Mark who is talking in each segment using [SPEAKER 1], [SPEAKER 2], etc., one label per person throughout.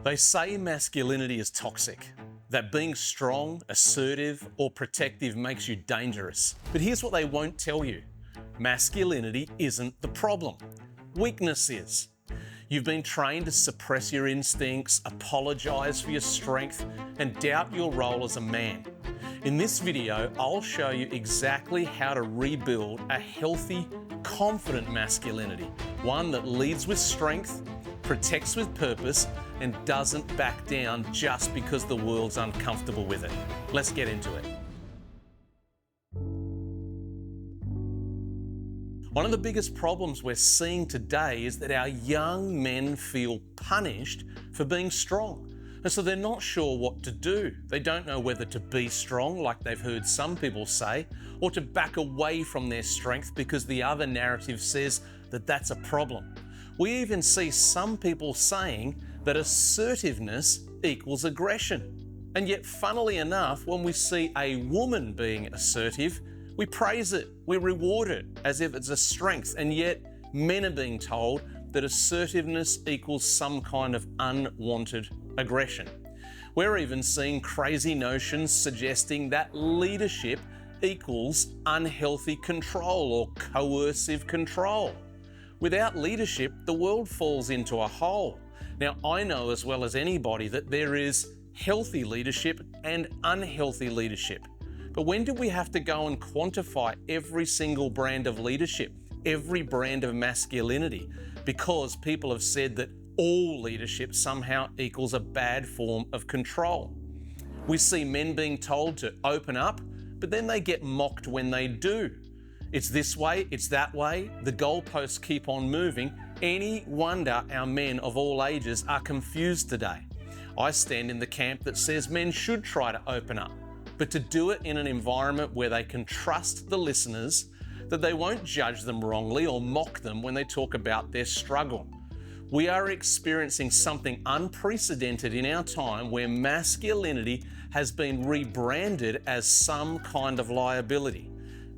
[SPEAKER 1] They say masculinity is toxic, that being strong, assertive, or protective makes you dangerous. But here's what they won't tell you. Masculinity isn't the problem. Weakness is. You've been trained to suppress your instincts, apologize for your strength, and doubt your role as a man. In this video, I'll show you exactly how to rebuild a healthy, confident masculinity, one that leads with strength, protects with purpose, and doesn't back down just because the world's uncomfortable with it. Let's get into it. One of the biggest problems we're seeing today is that our young men feel punished for being strong. And so they're not sure what to do. They don't know whether to be strong, like they've heard some people say, or to back away from their strength because the other narrative says that that's a problem. We even see some people saying that assertiveness equals aggression. And yet, funnily enough, when we see a woman being assertive, we praise it, we reward it as if it's a strength. And yet, men are being told that assertiveness equals some kind of unwanted aggression. We're even seeing crazy notions suggesting that leadership equals unhealthy control or coercive control. Without leadership, the world falls into a hole. Now, I know as well as anybody that there is healthy leadership and unhealthy leadership. But when do we have to go and quantify every single brand of leadership, every brand of masculinity? Because people have said that all leadership somehow equals a bad form of control. We see men being told to open up, but then they get mocked when they do. It's this way, it's that way, the goalposts keep on moving. Any wonder our men of all ages are confused today. I stand in the camp that says men should try to open up, but to do it in an environment where they can trust the listeners, that they won't judge them wrongly or mock them when they talk about their struggle. We are experiencing something unprecedented in our time where masculinity has been rebranded as some kind of liability.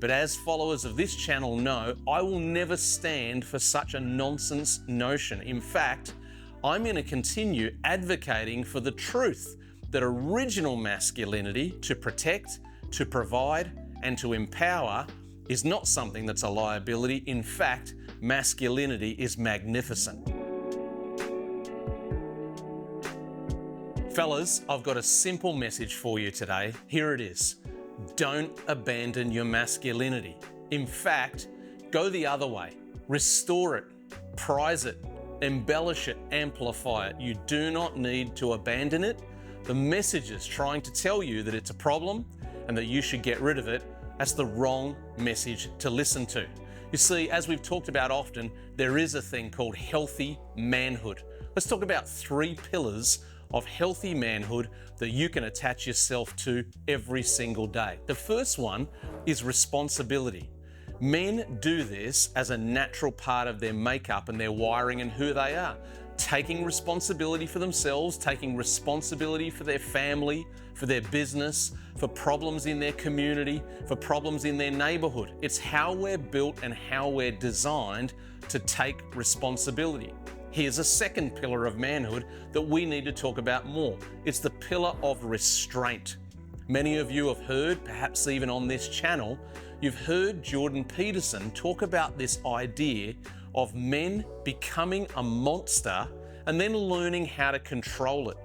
[SPEAKER 1] But as followers of this channel know, I will never stand for such a nonsense notion. In fact, I'm going to continue advocating for the truth that original masculinity, to protect, to provide, and to empower, is not something that's a liability. In fact, masculinity is magnificent. Fellas, I've got a simple message for you today. Here it is. Don't abandon your masculinity. In fact, go the other way. Restore it, prize it, embellish it, amplify it. You do not need to abandon it. The message is trying to tell you that it's a problem and that you should get rid of it. That's the wrong message to listen to. You see, as we've talked about often, there is a thing called healthy manhood. Let's talk about 3 pillars of healthy manhood that you can attach yourself to every single day. The first one is responsibility. Men do this as a natural part of their makeup and their wiring and who they are. Taking responsibility for themselves, taking responsibility for their family, for their business, for problems in their community, for problems in their neighborhood. It's how we're built and how we're designed to take responsibility. Here's a second pillar of manhood that we need to talk about more. It's the pillar of restraint. Many of you have heard, perhaps even on this channel, you've heard Jordan Peterson talk about this idea of men becoming a monster and then learning how to control it.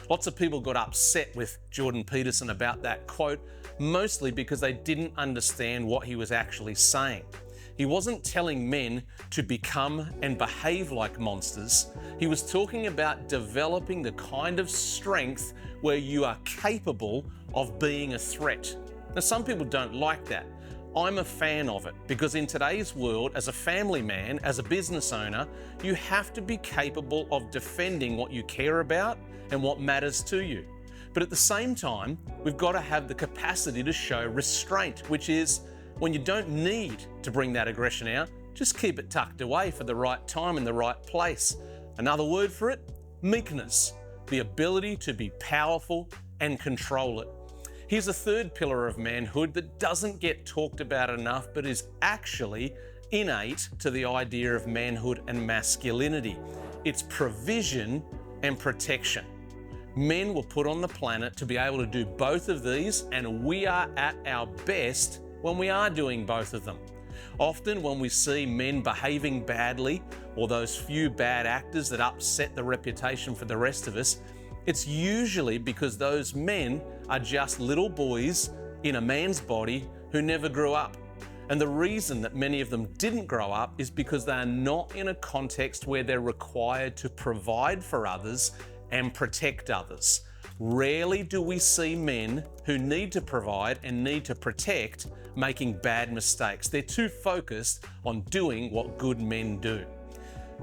[SPEAKER 1] Lots of people got upset with Jordan Peterson about that quote, mostly because they didn't understand what he was actually saying. He wasn't telling men to become and behave like monsters. He was talking about developing the kind of strength where you are capable of being a threat. Now, some people don't like that. I'm a fan of it because in today's world, as a family man, as a business owner, you have to be capable of defending what you care about and what matters to you. But at the same time, we've got to have the capacity to show restraint, which is when you don't need to bring that aggression out, just keep it tucked away for the right time and the right place. Another word for it, meekness, the ability to be powerful and control it. Here's a third pillar of manhood that doesn't get talked about enough, but is actually innate to the idea of manhood and masculinity. It's provision and protection. Men were put on the planet to be able to do both of these, and we are at our best when we are doing both of them. Often when we see men behaving badly, or those few bad actors that upset the reputation for the rest of us, it's usually because those men are just little boys in a man's body who never grew up. And the reason that many of them didn't grow up is because they are not in a context where they're required to provide for others and protect others. Rarely do we see men who need to provide and need to protect making bad mistakes. They're too focused on doing what good men do.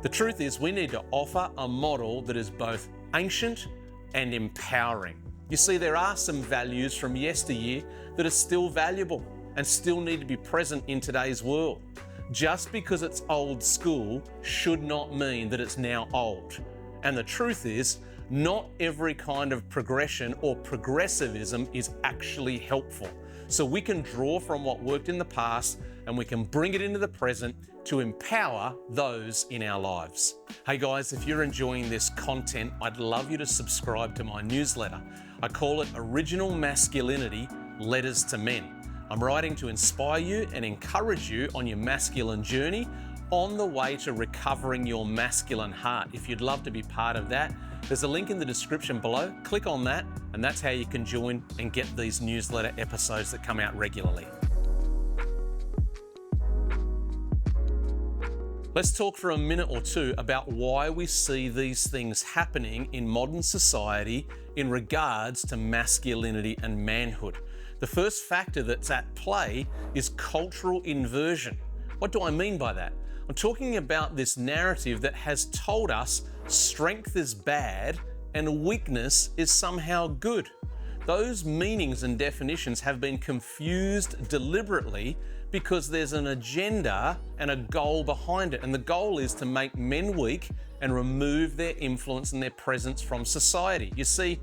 [SPEAKER 1] The truth is, we need to offer a model that is both ancient and empowering. You see, there are some values from yesteryear that are still valuable and still need to be present in today's world. Just because it's old school should not mean that it's now old. And the truth is, not every kind of progression or progressivism is actually helpful. So we can draw from what worked in the past and we can bring it into the present to empower those in our lives. Hey guys, if you're enjoying this content, I'd love you to subscribe to my newsletter. I call it Original Masculinity, Letters to Men. I'm writing to inspire you and encourage you on your masculine journey on the way to recovering your masculine heart. If you'd love to be part of that, there's a link in the description below. Click on that, and that's how you can join and get these newsletter episodes that come out regularly. Let's talk for a minute or two about why we see these things happening in modern society in regards to masculinity and manhood. The first factor that's at play is cultural inversion. What do I mean by that? I'm talking about this narrative that has told us strength is bad and weakness is somehow good. Those meanings and definitions have been confused deliberately because there's an agenda and a goal behind it. And the goal is to make men weak and remove their influence and their presence from society. You see,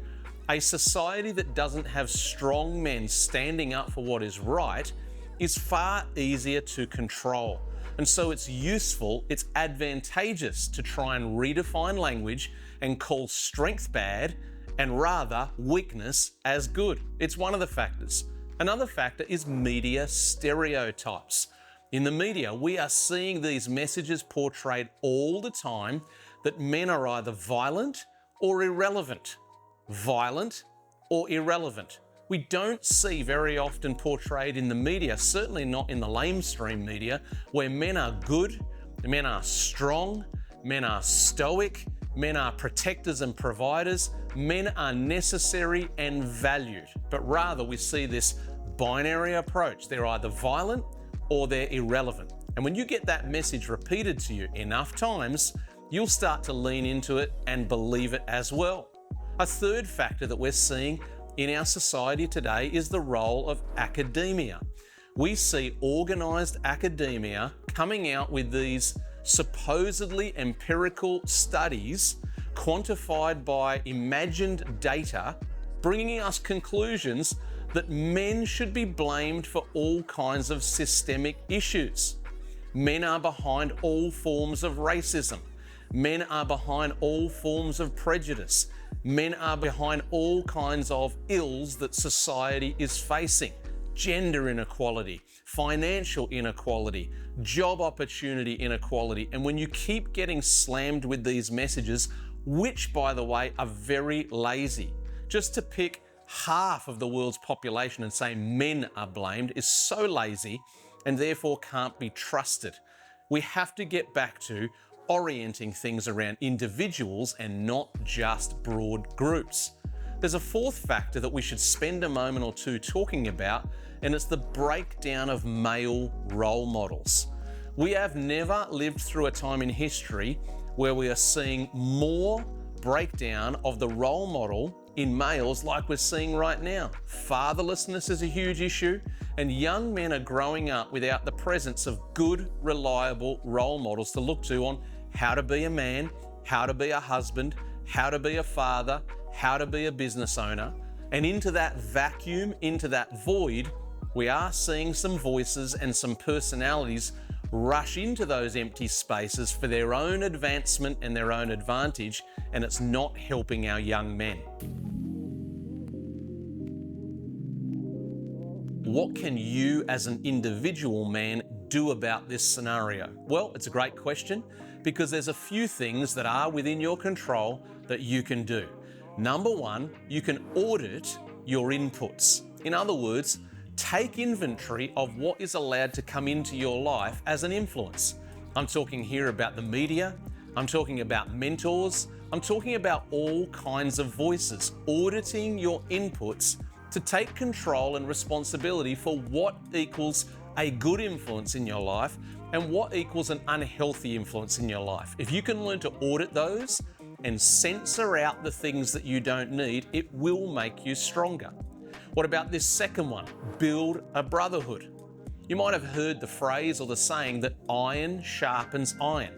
[SPEAKER 1] a society that doesn't have strong men standing up for what is right is far easier to control. And so it's useful, it's advantageous to try and redefine language and call strength bad and rather weakness as good. It's one of the factors. Another factor is media stereotypes. In the media, we are seeing these messages portrayed all the time that men are either violent or irrelevant. Violent or irrelevant. We don't see very often portrayed in the media, certainly not in the lamestream media, where men are good, men are strong, men are stoic, men are protectors and providers, men are necessary and valued. But rather we see this binary approach. They're either violent or they're irrelevant. And when you get that message repeated to you enough times, you'll start to lean into it and believe it as well. A third factor that we're seeing in our society today is the role of academia. We see organized academia coming out with these supposedly empirical studies quantified by imagined data, bringing us conclusions that men should be blamed for all kinds of systemic issues. Men are behind all forms of racism. Men are behind all forms of prejudice. Men are behind all kinds of ills that society is facing. Gender inequality, financial inequality, job opportunity inequality. And when you keep getting slammed with these messages, which by the way are very lazy, just to pick half of the world's population and say men are blamed is so lazy and therefore can't be trusted. We have to get back to orienting things around individuals and not just broad groups. There's a fourth factor that we should spend a moment or two talking about, and it's the breakdown of male role models. We have never lived through a time in history where we are seeing more breakdown of the role model in males like we're seeing right now. Fatherlessness is a huge issue, and young men are growing up without the presence of good, reliable role models to look to on how to be a man, how to be a husband, how to be a father, how to be a business owner. And into that vacuum, into that void, we are seeing some voices and some personalities rush into those empty spaces for their own advancement and their own advantage, and it's not helping our young men. What can you as an individual man do about this scenario? Well, it's a great question because there's a few things that are within your control that you can do. Number one, you can audit your inputs. In other words, take inventory of what is allowed to come into your life as an influence. I'm talking here about the media, I'm talking about mentors, I'm talking about all kinds of voices. Auditing your inputs to take control and responsibility for what equals a good influence in your life and what equals an unhealthy influence in your life. If you can learn to audit those and censor out the things that you don't need, it will make you stronger. What about this second one? Build a brotherhood. You might have heard the phrase or the saying that iron sharpens iron.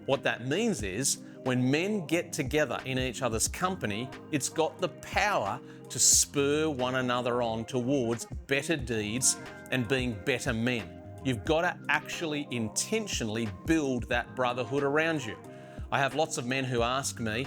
[SPEAKER 1] What that means is when men get together in each other's company, it's got the power to spur one another on towards better deeds and being better men. You've got to actually intentionally build that brotherhood around you. I have lots of men who ask me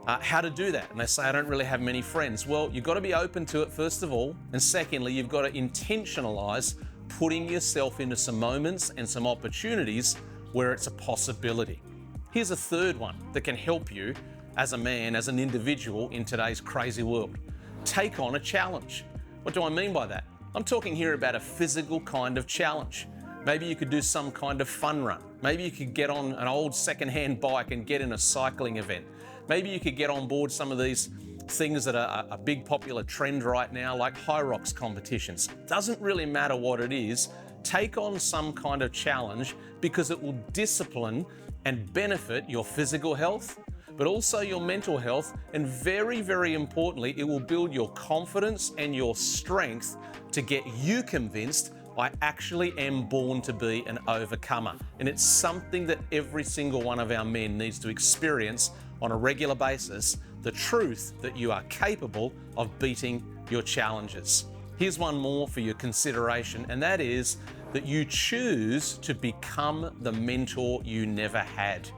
[SPEAKER 1] how to do that, and they say, I don't really have many friends. Well, you've got to be open to it first of all, and secondly, you've got to intentionalize putting yourself into some moments and some opportunities where it's a possibility. Here's a third one that can help you as a man, as an individual in today's crazy world. Take on a challenge. What do I mean by that? I'm talking here about a physical kind of challenge. Maybe you could do some kind of fun run. Maybe you could get on an old second-hand bike and get in a cycling event. Maybe you could get on board some of these things that are a big popular trend right now, like high rocks competitions. Doesn't really matter what it is. Take on some kind of challenge because it will discipline and benefit your physical health, but also your mental health, and very, very importantly, it will build your confidence and your strength to get you convinced I actually am born to be an overcomer. And it's something that every single one of our men needs to experience on a regular basis, the truth that you are capable of beating your challenges. Here's one more for your consideration, and that is that you choose to become the mentor you never had.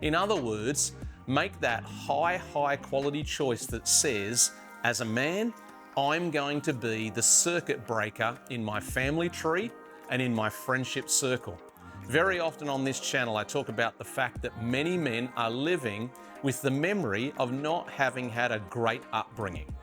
[SPEAKER 1] In other words, make that high quality choice that says, as a man, I'm going to be the circuit breaker in my family tree and in my friendship circle. Very often on this channel, I talk about the fact that many men are living with the memory of not having had a great upbringing.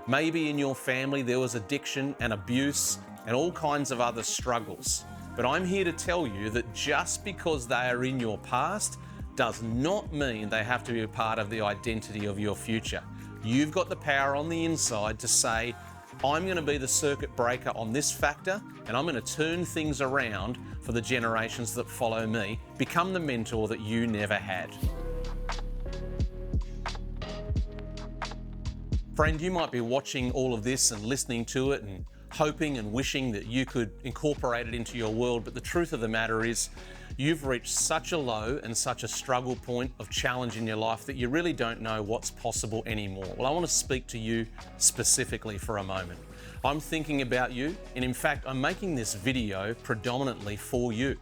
[SPEAKER 1] Maybe in your family there was addiction and abuse and all kinds of other struggles. But I'm here to tell you that just because they are in your past does not mean they have to be a part of the identity of your future. You've got the power on the inside to say, I'm going to be the circuit breaker on this factor, and I'm going to turn things around for the generations that follow me. Become the mentor that you never had. Friend, you might be watching all of this and listening to it and hoping and wishing that you could incorporate it into your world, but the truth of the matter is you've reached such a low and such a struggle point of challenge in your life that you really don't know what's possible anymore. Well, I want to speak to you specifically for a moment. I'm thinking about you, and in fact, I'm making this video predominantly for you.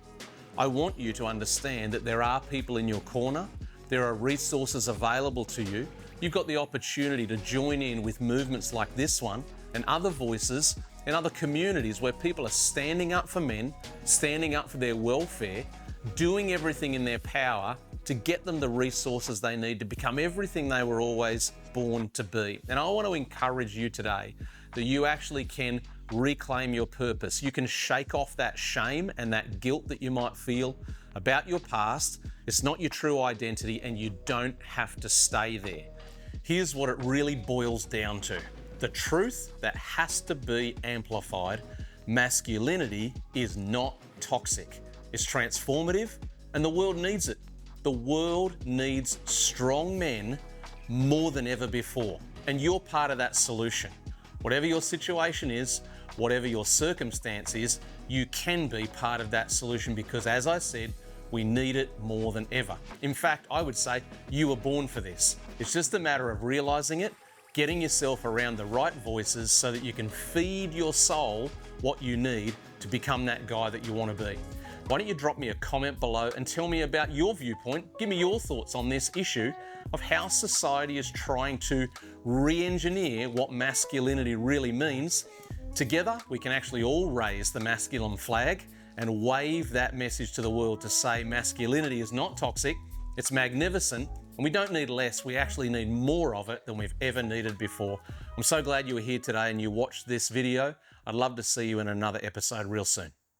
[SPEAKER 1] I want you to understand that there are people in your corner, there are resources available to you. You've got the opportunity to join in with movements like this one and other voices and other communities where people are standing up for men, standing up for their welfare, doing everything in their power to get them the resources they need to become everything they were always born to be. And I want to encourage you today that you actually can reclaim your purpose. You can shake off that shame and that guilt that you might feel about your past. It's not your true identity, and you don't have to stay there. Here's what it really boils down to. The truth that has to be amplified: masculinity is not toxic. It's transformative, and the world needs it. The world needs strong men more than ever before, and you're part of that solution. Whatever your situation is, whatever your circumstance is, you can be part of that solution because, as I said, we need it more than ever. In fact, I would say you were born for this. It's just a matter of realizing it, getting yourself around the right voices so that you can feed your soul what you need to become that guy that you want to be. Why don't you drop me a comment below and tell me about your viewpoint? Give me your thoughts on this issue of how society is trying to re-engineer what masculinity really means. Together, we can actually all raise the masculine flag and wave that message to the world to say masculinity is not toxic, it's magnificent, and we don't need less, we actually need more of it than we've ever needed before. I'm so glad you were here today and you watched this video. I'd love to see you in another episode real soon.